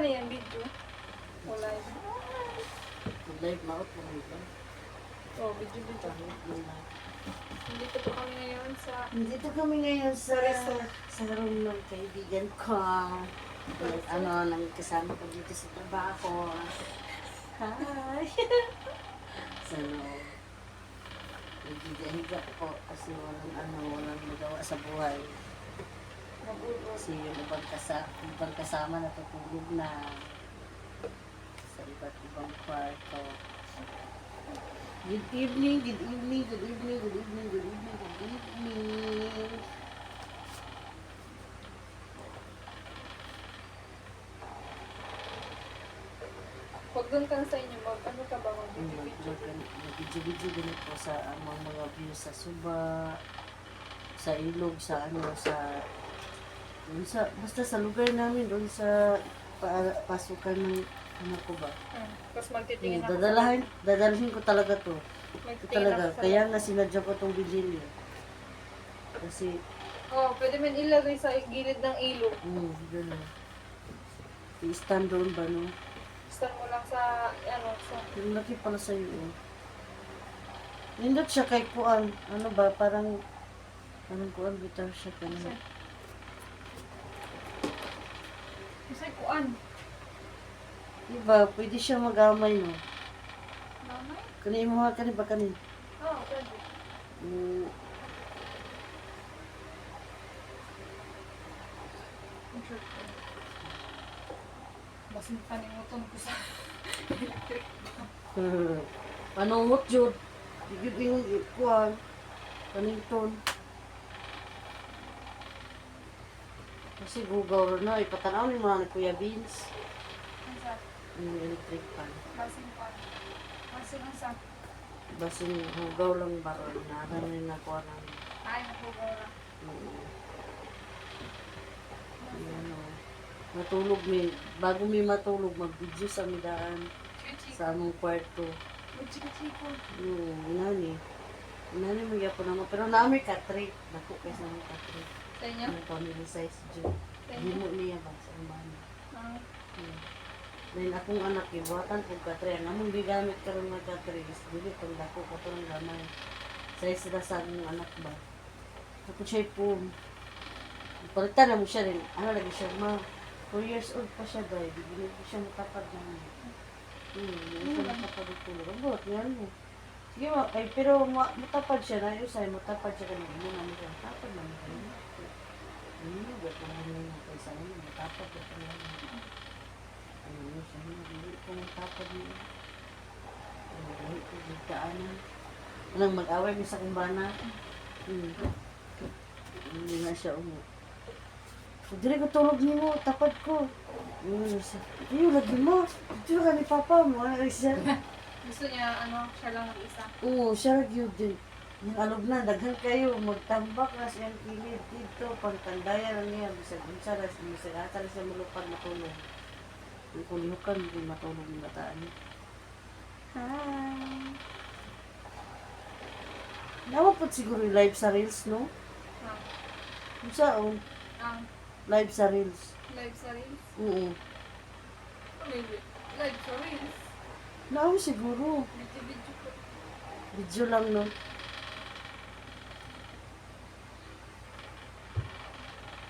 Ano yan, video? O live? Live na ako ito. O, video. Dito po kami ngayon sa... Dito kami ngayon sa room ng kaibigan ko. Nang kasama ko dito sa trabaho. Hi! So, naghiga ko kasi walang magawa sa buhay. Kasi yung ibang kasama natutulog na sa iba't ibang kwarto. Good evening. Huwag doon ka na sa inyo, ano ka ba mag-video? Nag-video ganit po sa mga views sa Suba, sa ilog, basta sa lugar namin, doon sa pasukan ng ko ba. Tapos magtitingin ako. Dadalhin ko talaga to. Magtitingin ako sa... Kaya nga sinadya ko tong bilhin niya. Kasi, pwede man ilagay sa gilid ng ilog. gano'n. I-stand doon ba, no? Stand mo lang sa, Yung laki pala sa'yo, Nindot siya kay Kuan. Ano ba, parang Kuan, guitar siya ka na. Kasi kuan. Diba, pwede siya magamay, no? Mamay? Kanin mo nga, kanin ba kanin? Oo, pwede. Basin kanimuton ko sa electric. Panungot yun. Higit yung Kuan. Kanington. Kasi gugaw na, ipatanaw ni mga ni Kuya Vince. Ang sa... Yung electric fan. Basin pan. Basin ang sa... Basin hugaw lang baron. Naranin na ko ng... Ay, nakugaw na. Matulog mi. Bago mi matulog, mag-video sa midaan. Sa among kwarto. Chiko. Inani. Inani magyapon naman. Pero naamay katri. Naku kaysa naman katri. Sa inyo? Ang family size dyan. Hindi mo niya ba sa umana. Dahil akong anak, ibuatan ko katri. Ang among bigamit ka rin mga katri. Dili pang dako ko ito ng gamay. Size na sa among anak ba. Tapos siya po. Palitan na mo siya rin. Ano lagi siya, 4 years old pa siya ba. Bigyan ko siya matapad na. Hindi siya matapad ng tulog. Abot, yan mo. Sige ma, pero matapad siya na. Usay, matapad siya kanina. Hindi namin siya. Matapad namin kanina. Hindi, ba't naman yung kay sa inyo. Matapad na kanina. Ano siya, hindi ko matapad niya. Hindi ko bigkaanan. Anong mag-away niya sa kumbana. Hindi na siya Dili ko tulog niyo, tapad ko. Iyo, lagi mo. Ito ka ni Papa mo. Siya. Gusto niya, siya lang mag-isa. Oo, siya lagi din. Yung alog na, daghan kayo. Magtambak na siyang kilid dito. Pagtandaya lang niya. Bisag ata siya malupad matulog. Yung kulihukan, hindi matulog yung bataan niya. Hi! Nawa po siguro yung live sa Reels, no? Saan? Live sa Reels. Live sa Reels? Oo. Live sa Reels? Nawa siguro. Video ko. Video lang, no?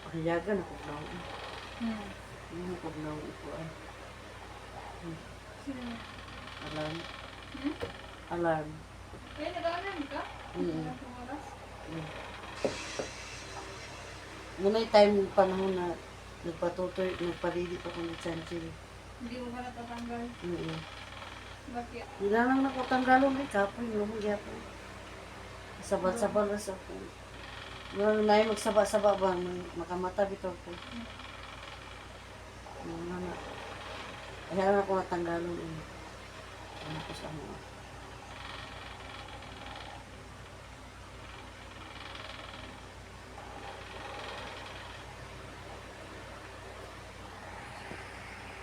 Pahayagan ako na ako. Hindi ako na ako ikuan. Sino niya? Alarm. Alarm. Kaya nag-alarm ka? Anong oras? Muna yung time yung panahon na nagparili pa kung nag-chanchil. Hindi mo ba natatanggal? Bakit? Hindi na lang nakotanggalong may kapoy, yung mga po. Sabal-sabal na sa po. Wala na yung magsaba-saba ba, makamata bito po. Kaya na ako natanggalong. Ano ko sa mga.